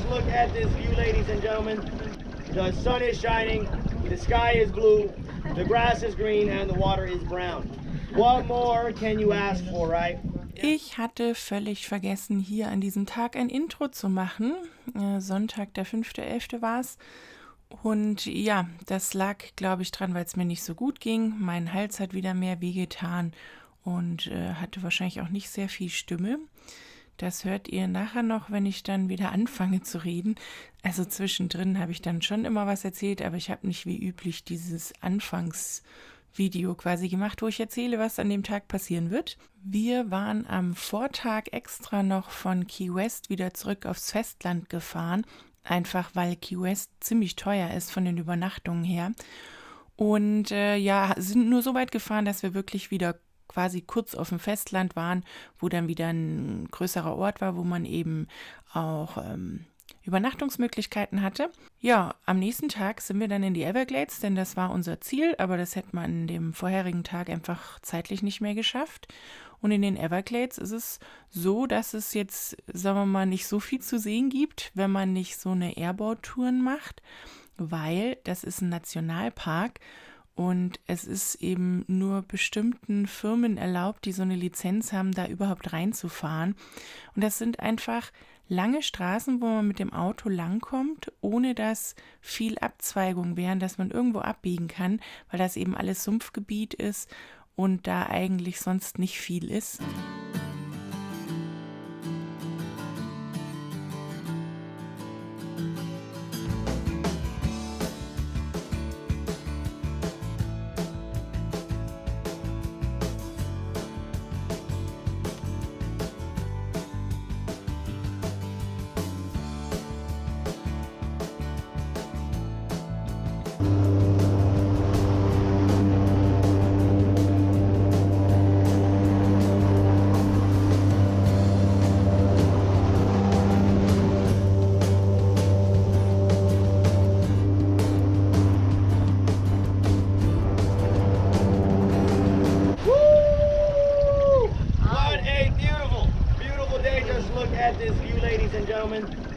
look at this view, ladies and gentlemen. The sun is shining, the sky is blue, the grass is green and the water is brown. What more can you ask for, right? Ich hatte völlig vergessen, hier an diesem Tag ein Intro zu machen. Sonntag, der 5.11. war es. Und ja, das lag, glaube ich, dran, weil es mir nicht so gut ging. Mein Hals hat wieder mehr wehgetan und hatte wahrscheinlich auch nicht sehr viel Stimme. Das hört ihr nachher noch, wenn ich dann wieder anfange zu reden. Also zwischendrin habe ich dann schon immer was erzählt, aber ich habe nicht wie üblich dieses Anfangsvideo quasi gemacht, wo ich erzähle, was an dem Tag passieren wird. Wir waren am Vortag extra noch von Key West wieder zurück aufs Festland gefahren, einfach weil Key West ziemlich teuer ist von den Übernachtungen her. Und sind nur so weit gefahren, dass wir wirklich wieder quasi kurz auf dem Festland waren, wo dann wieder ein größerer Ort war, wo man eben auch Übernachtungsmöglichkeiten hatte. Ja, am nächsten Tag sind wir dann in die Everglades, denn das war unser Ziel, aber das hätte man an dem vorherigen Tag einfach zeitlich nicht mehr geschafft. Und in den Everglades ist es so, dass es jetzt, sagen wir mal, nicht so viel zu sehen gibt, wenn man nicht so eine Airboattouren macht, weil das ist ein Nationalpark. Und es ist eben nur bestimmten Firmen erlaubt, die so eine Lizenz haben, da überhaupt reinzufahren. Und das sind einfach lange Straßen, wo man mit dem Auto langkommt, ohne dass viel Abzweigung wären, dass man irgendwo abbiegen kann, weil das eben alles Sumpfgebiet ist und da eigentlich sonst nicht viel ist.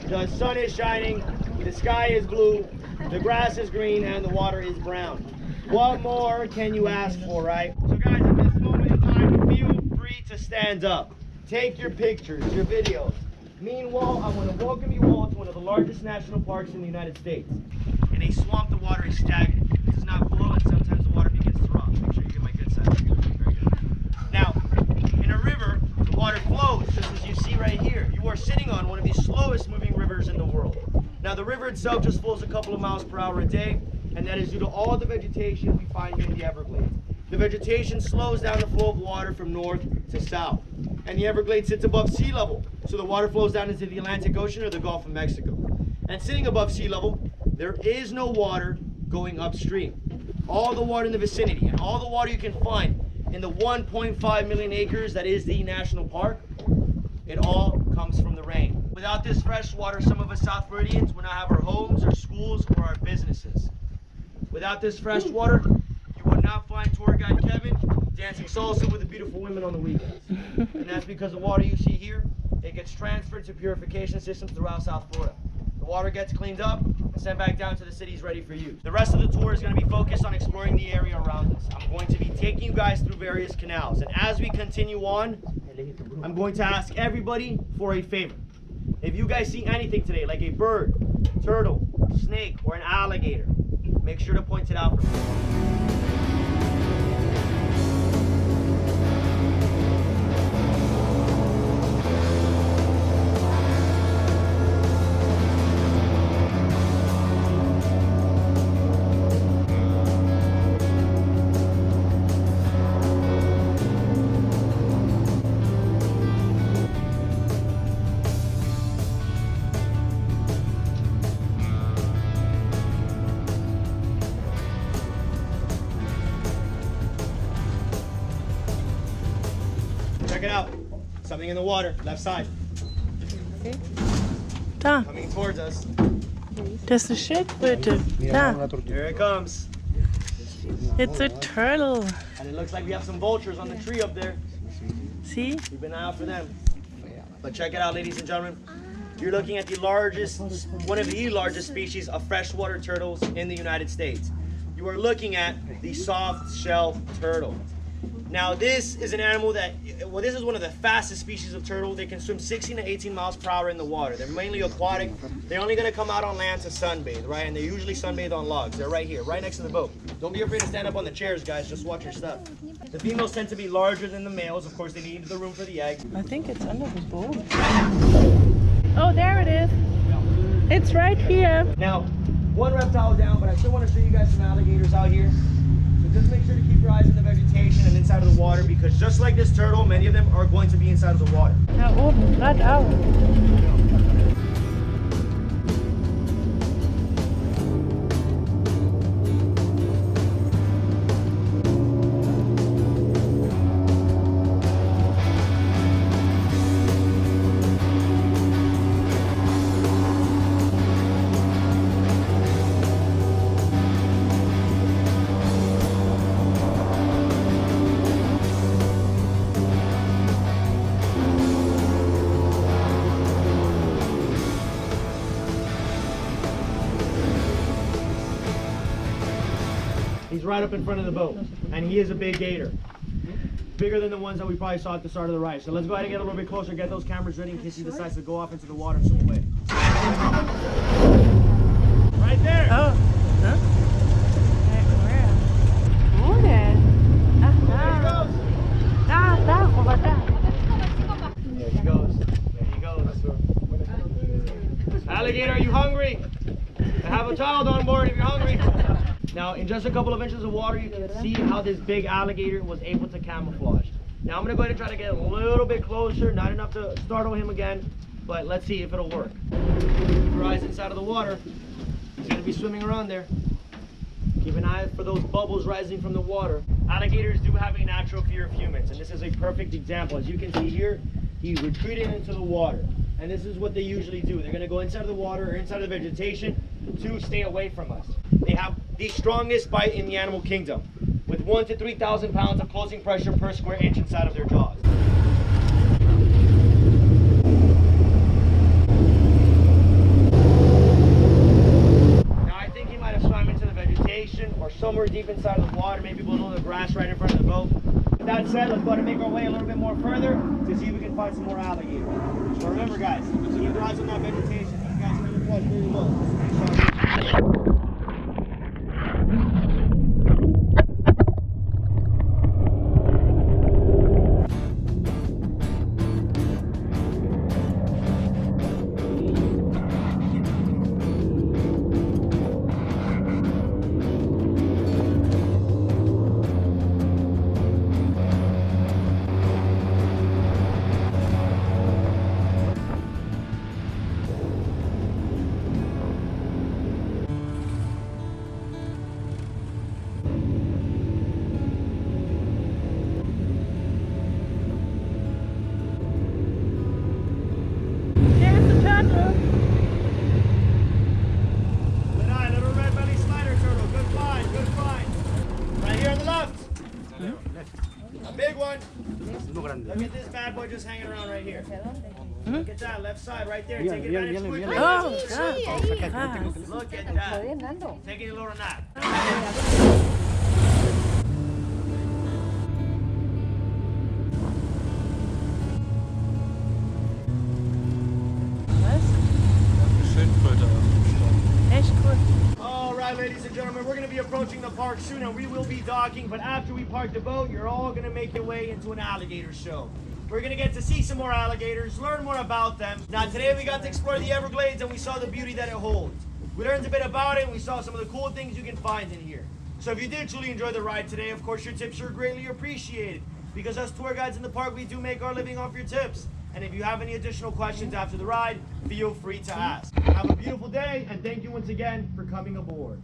The sun is shining, the sky is blue, the grass is green, and the water is brown. What more can you ask for, right? So guys, at this moment in time, feel free to stand up. Take your pictures, your videos. Meanwhile, I want to welcome you all to one of the largest national parks in the United States. In a swamp, the water is stagnant. It does not flow, and sometimes the water begins to rot. Make sure you get my good side. Very good. Now, in a river, the water flows, just as you see right here. You are sitting on one of the slowest moving rivers in the world. Now, the river itself just flows a couple of miles per hour a day, and that is due to all the vegetation we find here in the Everglades. The vegetation slows down the flow of water from north to south. And the Everglades sits above sea level, so the water flows down into the Atlantic Ocean or the Gulf of Mexico. And sitting above sea level, there is no water going upstream. All the water in the vicinity and all the water you can find in the 1.5 million acres that is the national park, it all comes from the rain. Without this fresh water, some of us South Floridians would not have our homes, our schools, or our businesses. Without this fresh water, you would not find tour guide Kevin dancing salsa with the beautiful women on the weekends. And that's because the water you see here, it gets transferred to purification systems throughout South Florida. The water gets cleaned up and sent back down to the cities ready for use. The rest of the tour is going to be focused on exploring the area around us. I'm going to be taking you guys through various canals. And as we continue on, I'm going to ask everybody for a favor. If you guys see anything today, like a bird, turtle, snake, or an alligator, make sure to point it out for me. Check it out. Something in the water, left side. Okay. Da. Coming towards us. Das ist eine Schildkröte. Da. Here it comes. It's a turtle. And it looks like we have some vultures on the tree up there. See? Keep an eye out for them. But check it out, ladies and gentlemen. you're looking at the largest, one of the largest species of freshwater turtles in the United States. You are looking at the soft-shell turtle. Now this is an animal that, well, this is one of the fastest species of turtle. They can swim 16 to 18 miles per hour in the water. They're mainly aquatic. They're only gonna come out on land to sunbathe, right? And they usually sunbathe on logs. They're right here, right next to the boat. Don't be afraid to stand up on the chairs, guys. Just watch your stuff. The females tend to be larger than the males. Of course, they need the room for the egg. I think it's under the boat. Oh, there it is. It's right here. Now, one reptile down, but I still want to show you guys some alligators out here. So just make sure to keep your eyes in the vegetation and inside of the water, because just like this turtle, many of them are going to be inside of the water. Da oben, geradeaus. He's right up in front of the boat, and he is a big gator. Bigger than the ones that we probably saw at the start of the ride. So let's go ahead and get a little bit closer, get those cameras ready in case he decides to go off into the water and swim away. Right there! Oh, huh? Where? Wo denn? Ach, da. Da, over da. There he goes. There he goes. Alligator, are you hungry? I have a child on board if you're hungry. Now, in just a couple of inches of water, you can see how this big alligator was able to camouflage. Now, I'm going to go ahead and try to get a little bit closer, not enough to startle him again, but let's see if it'll work. Keep your eyes inside of the water. He's going to be swimming around there. Keep an eye for those bubbles rising from the water. Alligators do have a natural fear of humans, and this is a perfect example. As you can see here, he retreated into the water. And this is what they usually do. They're going to go inside of the water or inside of the vegetation to stay away from us. They have the strongest bite in the animal kingdom, with 1,000 to 3,000 pounds of closing pressure per square inch inside of their jaws. Now I think he might have swam into the vegetation or somewhere deep inside of the water, maybe below the grass right in front of the boat. With that said, let's go ahead and make our way a little bit more further to see if we can find some more alligators. So remember, guys, keep your eyes on that vegetation. You guys can watch very well. Look at this bad boy just hanging around right here. Look at that left side right there. Take advantage quickly. Oh, Look at that. Taking a little nap. Echt cool. All right, ladies and gentlemen, we're going to be approaching the park soon, and we will be docking. But after we park the boat, you're all going to make your way into an alligator show. We're going to get to see some more alligators, learn more about them. Now, today we got to explore the Everglades, and we saw the beauty that it holds. We learned a bit about it, and we saw some of the cool things you can find in here. So if you did truly enjoy the ride today, of course, your tips are greatly appreciated. Because us tour guides in the park, we do make our living off your tips. And if you have any additional questions after the ride, feel free to ask. Have a beautiful day, and thank you once again for coming aboard.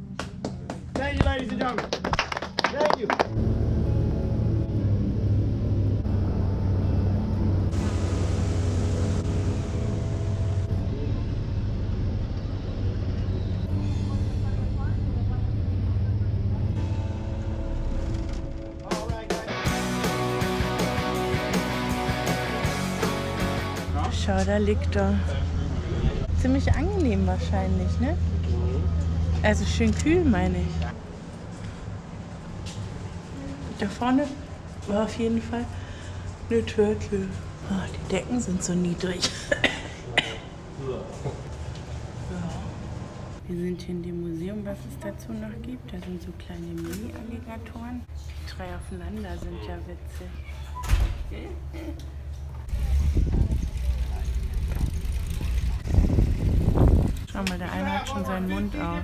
Thank you, ladies and gentlemen. Thank you. Schau, da liegt er. ziemlich angenehm wahrscheinlich, ne? Also schön kühl, meine ich. Da vorne war auf jeden Fall eine Turtle. Oh, die Decken sind so niedrig. Wir sind hier in dem Museum, was es dazu noch gibt. Da sind so kleine Mini-Alligatoren. Die 3 aufeinander sind ja witzig. Schau mal, der eine hat schon seinen Mund auf.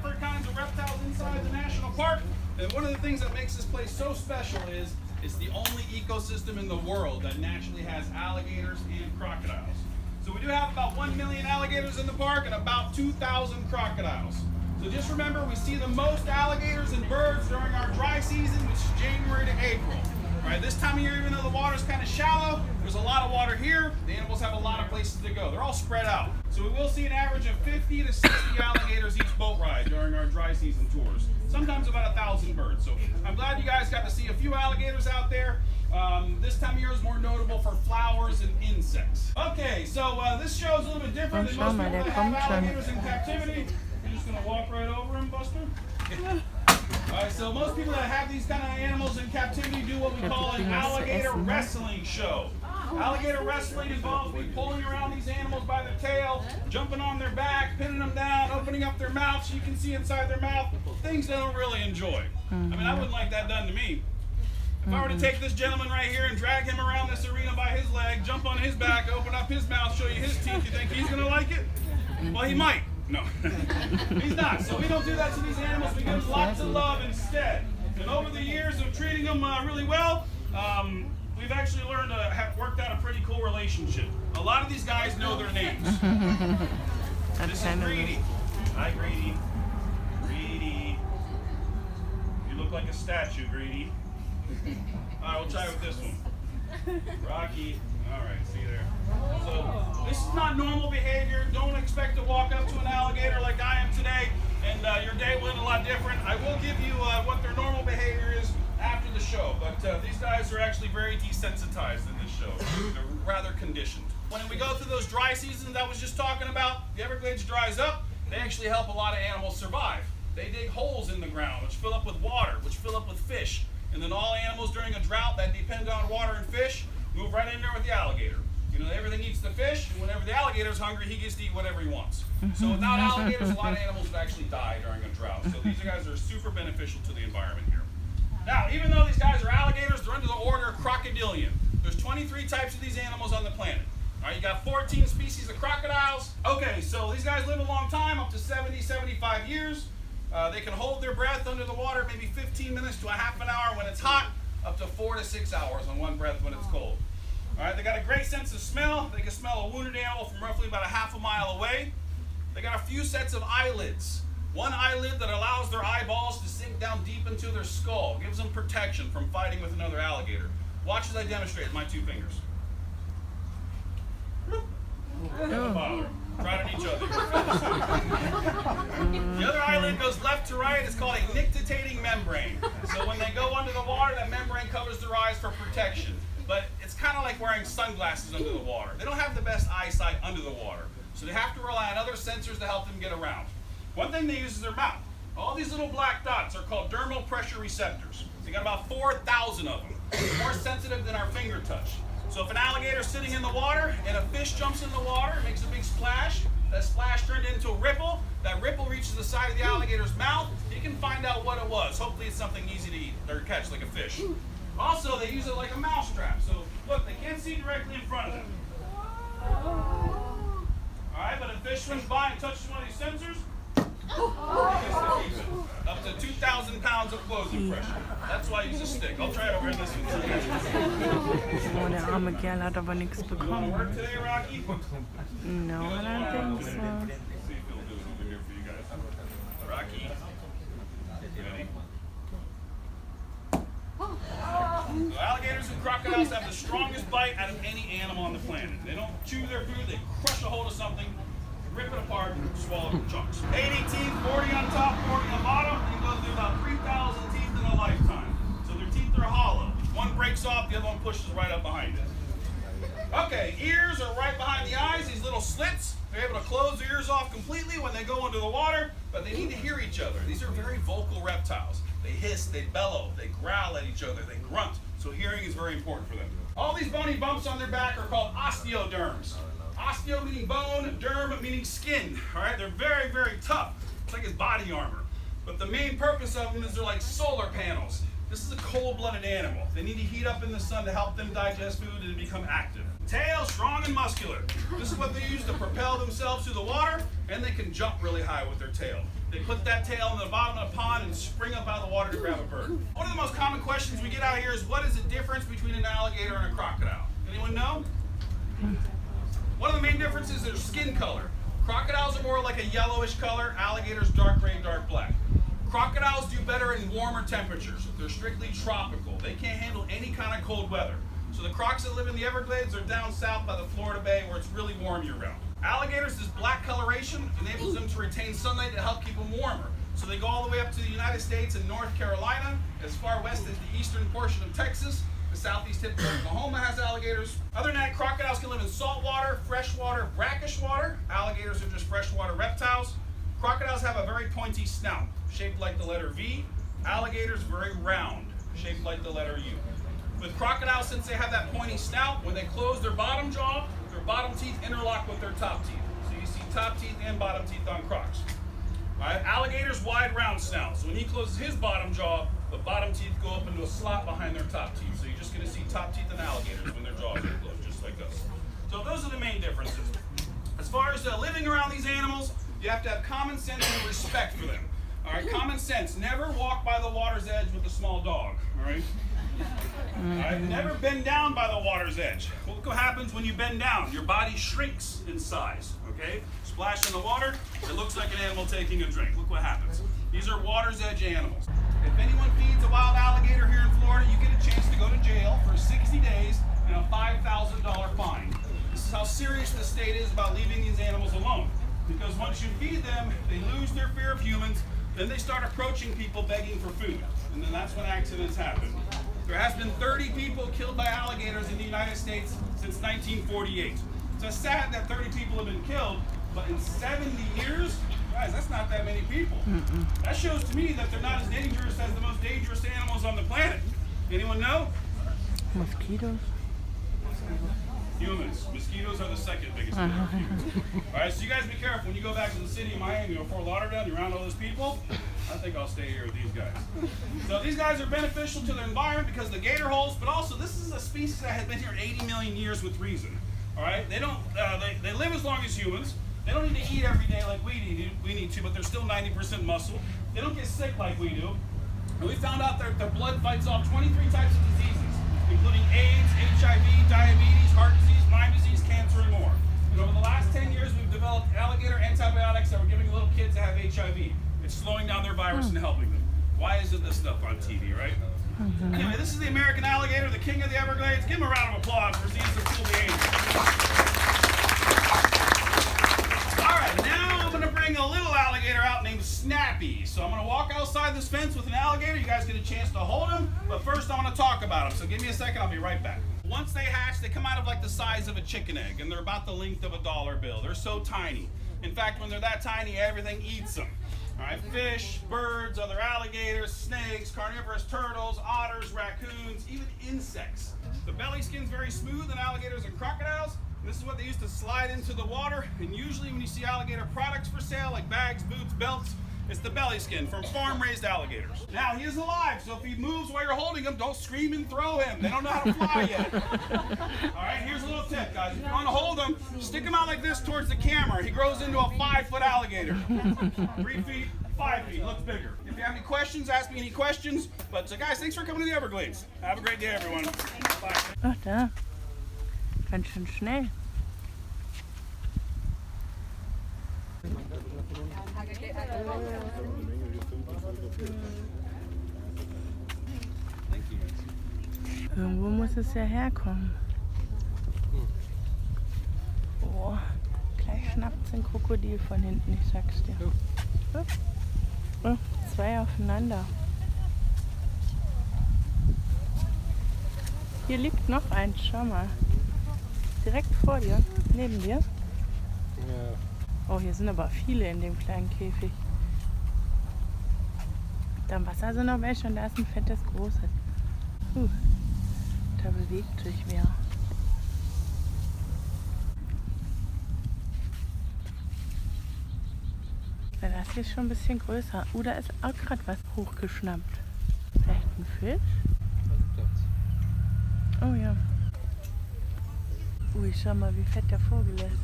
And one of the things that makes this place so special is it's the only ecosystem in the world that naturally has alligators and crocodiles. So we do have about 1 million alligators in the park and about 2,000 crocodiles. So just remember, we see the most alligators and birds during our dry season, which is January to April. Right, this time of year, even though the water's kind of shallow, there's a lot of water here. The animals have a lot of places to go. They're all spread out. So we will see an average of 50 to 60 alligators each boat ride during our dry season tours. Sometimes about 1,000 birds. So I'm glad you guys got to see a few alligators out there. This time of year is more notable for flowers and insects. Okay, so this show is a little bit different than most people that have alligators in captivity. You're just going to walk right over them, Buster? Alright, so most people that have these kind of animals in captivity do what we call an alligator wrestling show. Alligator wrestling involves me pulling around these animals by their tail, jumping on their back, pinning them down, opening up their mouth so you can see inside their mouth, things they don't really enjoy. I mean, I wouldn't like that done to me. If I were to take this gentleman right here and drag him around this arena by his leg, jump on his back, open up his mouth, show you his teeth, you think he's going to like it? Well, he might. No, he's not. So we don't do that to these animals. We give them lots of love instead. And over the years of treating them really well, we've actually learned to have worked out a pretty cool relationship. A lot of these guys know their names. This is Greedy. Hi, Greedy. Greedy. You look like a statue, Greedy. All right, we'll try with this one. Rocky. All right, see you there. So this is not normal behavior. Don't expect to walk up to an alligator like I am today, and your day will end a lot different. I will give you what their normal behavior is after the show, but these guys are actually very desensitized in this show. They're rather conditioned. When we go through those dry seasons I was just talking about, the Everglades dries up. They actually help a lot of animals survive. They dig holes in the ground, which fill up with water, which fill up with fish. And then all animals during a drought that depend on water and fish move right in there with the alligator. You know, everything eats the fish, and whenever the alligator's hungry, he gets to eat whatever he wants. So without alligators, a lot of animals would actually die during a drought. So these guys are super beneficial to the environment here. Now, even though these guys are alligators, they're under the order Crocodilian. There's 23 types of these animals on the planet. All right, you got 14 species of crocodiles. Okay, so these guys live a long time, up to 70, 75 years. They can hold their breath under the water maybe 15 minutes to a half an hour when it's hot, up to 4 to 6 hours on one breath when it's cold. All right, they got a great sense of smell. They can smell a wounded animal from roughly about a half a mile away. They got a few sets of eyelids. One eyelid that allows their eyeballs to sink down deep into their skull, gives them protection from fighting with another alligator. Watch as I demonstrate with my 2 fingers. Don't bother. Try it on each other. The other eyelid goes left to right. It's called a nictitating membrane. So when they go under the water, that membrane covers their eyes for protection. But it's kind of like wearing sunglasses under the water. They don't have the best eyesight under the water. So they have to rely on other sensors to help them get around. One thing they use is their mouth. All these little black dots are called dermal pressure receptors. They got about 4,000 of them. They're more sensitive than our finger touch. So if an alligator's sitting in the water and a fish jumps in the water, makes a big splash, that splash turned into a ripple, that ripple reaches the side of the alligator's mouth, he can find out what it was. Hopefully it's something easy to eat or catch, like a fish. Also, they use it like a mouse trap. So look, they can't see directly in front of them. All right, but if a fish swims by and touches one of these sensors, up to 2,000 pounds of closing pressure. That's why I use a stick. I'll try it over in this one. Oh, der arme Kerl hat aber nichts You want bekommen. to work today, Rocky? No, I don't think so. See if he'll do it over here for you guys. Rocky. Ready? So alligators and crocodiles have the strongest bite out of any animal on the planet. They don't chew their food, they crush a hold of something, rip it apart, and swallow it in chunks. 80 teeth, 40 on top, 40 on bottom. They go through about 3,000 teeth in a lifetime. So their teeth are hollow. One breaks off, the other one pushes right up behind it. Okay, ears are right behind the eyes, these little slits. They're able to close their ears ears off completely when they go under the water, but they need to hear each other. These are very vocal reptiles. They hiss, they bellow, they growl at each other, they grunt. So hearing is very important for them. All these bony bumps on their back are called osteoderms. Osteo meaning bone, derm meaning skin. All right, they're very, very tough. It's like his body armor. But the main purpose of them is they're like solar panels. This is a cold-blooded animal. They need to heat up in the sun to help them digest food and become active. Tail, strong and muscular. This is what they use to propel themselves through the water, and they can jump really high with their tail. They put that tail in the bottom of the pond and spring up out of the water to grab a bird. One of the most common questions we get out here is, what is the difference between an alligator and a crocodile? Anyone know? One of the main differences is their skin color. Crocodiles are more like a yellowish color, alligators dark gray, dark black. Crocodiles do better in warmer temperatures. They're strictly tropical. They can't handle any kind of cold weather. So the crocs that live in the Everglades are down south by the Florida Bay where it's really warm year-round. Alligators, this black coloration enables them to retain sunlight to help keep them warmer. So they go all the way up to the United States and North Carolina, as far west as the eastern portion of Texas. The southeast tip of Oklahoma has alligators. Other than that, crocodiles can live in saltwater, freshwater, brackish water. Alligators are just freshwater reptiles. Crocodiles have a very pointy snout, shaped like the letter V. Alligators very round, shaped like the letter U. With crocodiles, since they have that pointy snout, when they close their bottom jaw, their bottom teeth interlock with their top teeth. So you see top teeth and bottom teeth on crocs. Right? Alligators wide round snout. So when he closes his bottom jaw, the bottom teeth go up into a slot behind their top teeth. So you're just going to see top teeth in alligators when their jaws are closed, just like us. So those are the main differences. As far as living around these animals, you have to have common sense and respect for them. All right, common sense. Never walk by the water's edge with a small dog. All right. All right. Never bend down by the water's edge. Look what happens when you bend down. Your body shrinks in size. Okay. Splash in the water. It looks like an animal taking a drink. Look what happens. These are water's edge animals. If anyone feeds a wild alligator here in Florida, you get a chance to go to jail for 60 days and a $5,000 fine. This is how serious the state is about leaving these animals alone. Because once you feed them, they lose their fear of humans. Then they start approaching people begging for food. And then that's when accidents happen. There has been 30 people killed by alligators in the United States since 1948. It's sad that 30 people have been killed, but in 70 years, guys, that's not that many people. That shows to me that they're not as dangerous as the most dangerous animals on the planet. Anyone know? Mosquitoes. Humans. Mosquitoes are the second biggest killer of humans. All right, so you guys be careful when you go back to the city of Miami or Fort Lauderdale, you're around all those people. I think I'll stay here with these guys. So these guys are beneficial to the environment because of the gator holes, but also this is a species that has been here 80 million years with reason. All right, they don't. They live as long as humans. They don't need to eat every day like we need to, but they're still 90% muscle. They don't get sick like we do. And we found out that their blood fights off 23 types of diseases, including AIDS, HIV, diabetes, heart disease, Lyme disease, cancer, and more. And over the last 10 years, we've developed alligator antibiotics that we're giving little kids that have HIV. It's slowing down their virus and helping them. Why isn't this stuff on TV, right? Anyway, this is the American alligator, the king of the Everglades. Give him a round of applause for seeing some cool behavior. All right, now I'm going to bring a little alligator out named Snappy. So I'm going to walk outside this fence with an alligator. You guys get a chance to hold him, but first I want to talk about him. So give me a second, I'll be right back. Once they hatch, they come out of like the size of a chicken egg, and they're about the length of a dollar bill. They're so tiny. In fact, when they're that tiny, everything eats them. All right, fish, birds, other alligators, snakes, carnivorous turtles, otters, raccoons, even insects. The belly skin's very smooth in alligators and crocodiles. And this is what they use to slide into the water. And usually when you see alligator products for sale, like bags, boots, belts, it's the belly skin from farm-raised alligators. Now, he is alive, so if he moves while you're holding him, don't scream and throw him. They don't know how to fly yet. All right, here's a little tip, guys. If you want to hold him, stick him out like this towards the camera. He grows into a 5-foot alligator. 3 feet, 5 feet, looks bigger. If you have any questions, ask me any questions. But guys, thanks for coming to the Everglades. Have a great day, everyone. Bye. Ach, da. Ganz schön schnell. Irgendwo muss es ja herkommen. Oh, gleich schnappt ein Krokodil von hinten, ich sag's dir. Oh, 2 aufeinander. Hier liegt noch eins, schau mal. Direkt vor dir, neben dir. Ja. Oh, hier sind aber viele in dem kleinen Käfig. Da im Wasser sind noch welche und da ist ein fettes, großes. Da bewegt sich wer. Ja, das hier ist schon ein bisschen größer. Da ist auch gerade was hochgeschnappt. Vielleicht ein Fisch? Oh ja. Ui, schau mal, wie fett der Vogel ist.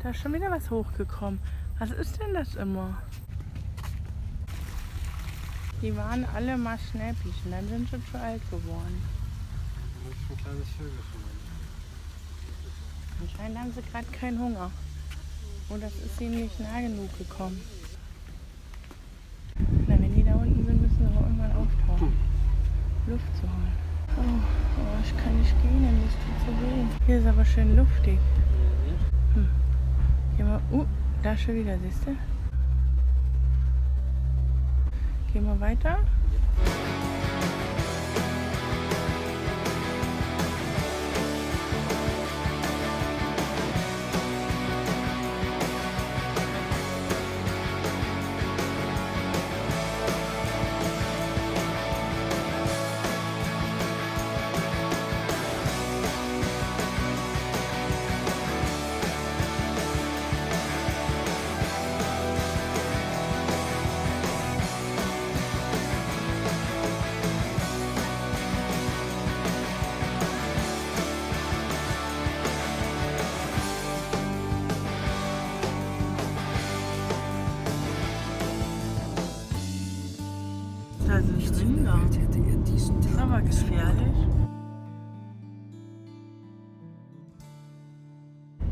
Da ist schon wieder was hochgekommen. Was ist denn das immer? Die waren alle mal Schnäppchen, dann sind sie zu alt geworden. Das ist ein kleines Vögelchen. Anscheinend haben sie gerade keinen Hunger. Und das ist ihnen nicht nah genug gekommen. Na, wenn die da unten sind, müssen sie aber irgendwann auftauchen. Luft zu holen. Oh, ich kann nicht gehen, das tut so weh. Hier ist aber schön luftig. Geh mal, da schon wieder, siehst du? Gehen wir weiter. Da sind Rinder. Das ist aber gefährlich.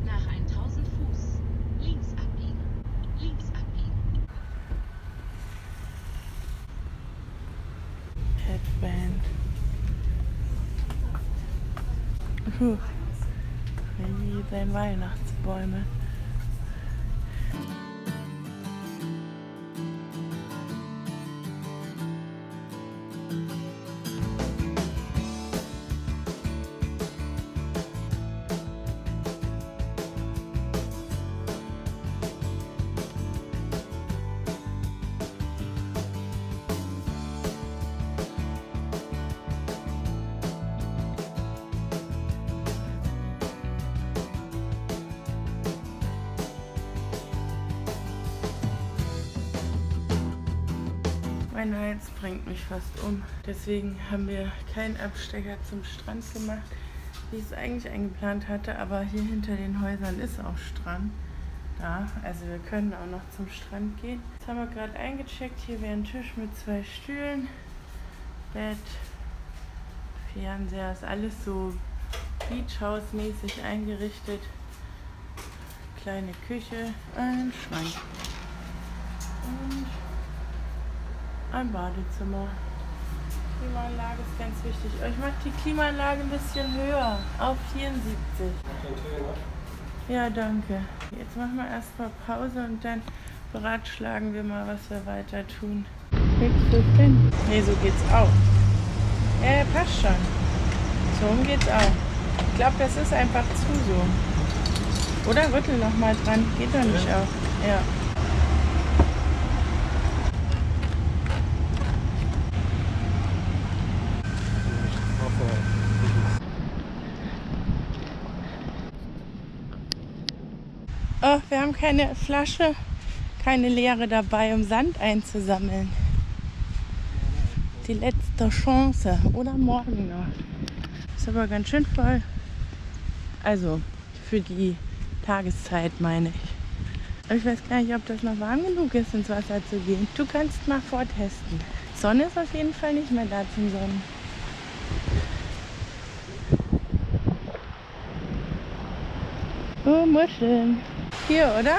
Nach 1000 Fuß. Links abbiegen. Links abbiegen. Headband. Riesen Weihnachtsbäume. Mein Hals bringt mich fast um. Deswegen haben wir keinen Abstecher zum Strand gemacht, wie ich es eigentlich eingeplant hatte. Aber hier hinter den Häusern ist auch Strand. Da, also wir können auch noch zum Strand gehen. Jetzt haben wir gerade eingecheckt. Hier wäre ein Tisch mit 2 Stühlen, Bett, Fernseher. Ist alles so Beachhouse-mäßig eingerichtet. Kleine Küche, ein Schrank und ein Badezimmer. Klimaanlage ist ganz wichtig. Ich mache die Klimaanlage ein bisschen höher, auf 74. Ja, danke. Jetzt machen wir erstmal Pause und dann beratschlagen wir mal, was wir weiter tun. Kriegst du es hin? Nee, so geht's auch. Ja, passt schon. So geht's auch. Ich glaube, das ist einfach zu so. Oder rüttel noch mal dran. Geht doch nicht auch. Ja. Oh, wir haben keine Flasche, keine leere dabei, um Sand einzusammeln. Die letzte Chance. Oder morgen noch. Ist aber ganz schön voll. Also, für die Tageszeit meine ich. Aber ich weiß gar nicht, ob das noch warm genug ist, ins Wasser zu gehen. Du kannst mal vortesten. Sonne ist auf jeden Fall nicht mehr da zum Sonnen. Oh, Muscheln. Hier, oder?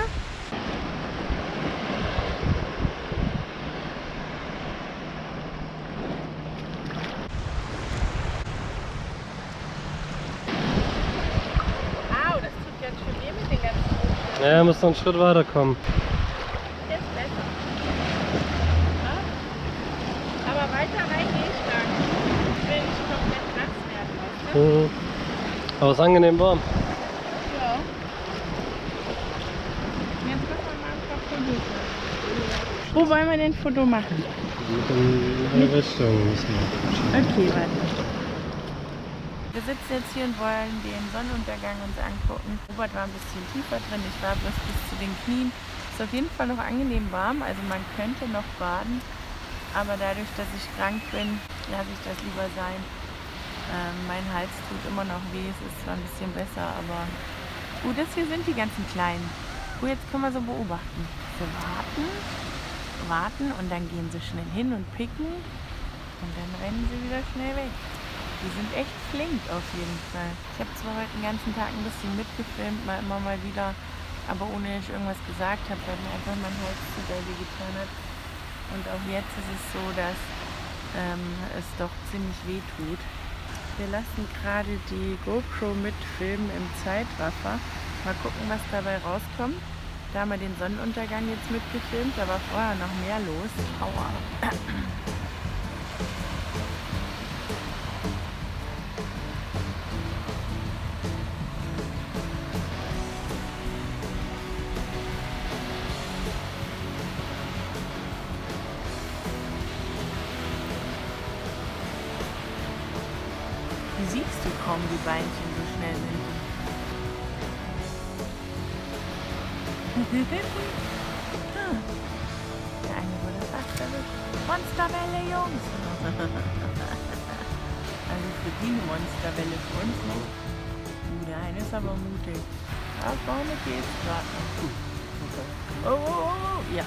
Au, das tut ganz schön weh mit den ganzen Muscheln. Ja, muss noch einen Schritt weiter kommen. Jetzt besser. Ja? Aber weiter rein gehe ich gar nicht. Ich will nicht komplett nass werden, weißt du? Aber es ist angenehm warm. Ja. Wo wollen wir denn ein Foto machen? In der Richtung müssen wir. Okay, warte. Wir sitzen jetzt hier und wollen den Sonnenuntergang uns angucken. Robert war ein bisschen tiefer drin, ich war bloß bis zu den Knien. Ist auf jeden Fall noch angenehm warm, also man könnte noch baden. Aber dadurch, dass ich krank bin, lasse ich das lieber sein. Mein Hals tut immer noch weh, es ist zwar ein bisschen besser, aber gut, das hier sind die ganzen Kleinen. Oh, jetzt können wir so beobachten. Sie warten und dann gehen sie schnell hin und picken und dann rennen sie wieder schnell weg. Die sind echt flink auf jeden Fall. Ich habe zwar heute den ganzen Tag ein bisschen mitgefilmt, immer mal wieder, aber ohne dass ich irgendwas gesagt habe, weil mir einfach mein Hals zu doll getan hat. Und auch jetzt ist es so, dass es doch ziemlich weh tut. Wir lassen gerade die GoPro mitfilmen im Zeitraffer. Mal gucken, was dabei rauskommt. Da haben wir den Sonnenuntergang jetzt mitgefilmt, da war vorher noch mehr los. Aua. Wie siehst du kaum die Beinchen so schnell sind? Der eine wurde fast erwischt. Monsterwelle, Jungs! Also für die eine Monsterwelle, für uns nicht. Der eine ist aber mutig. Da vorne geht's gerade noch. Oh, ja.